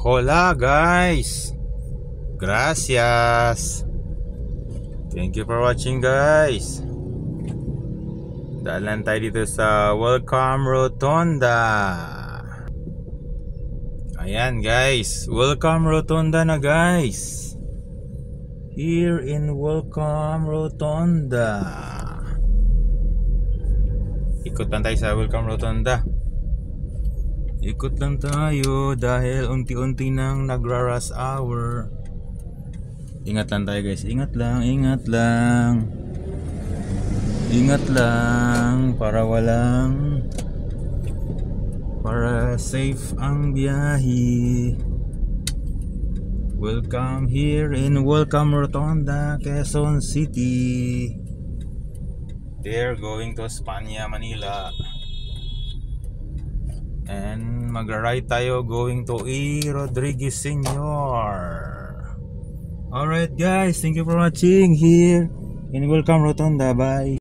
Hola guys, gracias, thank you for watching guys. Daalan tayo dito sa Welcome Rotonda. Ayan guys, Welcome Rotonda na guys. Here in Welcome Rotonda. Ikot lang tayo sa Welcome Rotonda. Ikot lang tayo dahil unti-unti nang nagra-rush hour. Ingat lang tayo guys, ingat lang, ingat lang. Ingat lang para safe ang biyahe. Welcome here in Welcome Rotonda, Quezon City. They're going to Espanya, Manila. And magra-ride tayo going to E. Rodriguez Sr. Alright guys, thank you for watching here in Welcome Rotonda. Bye.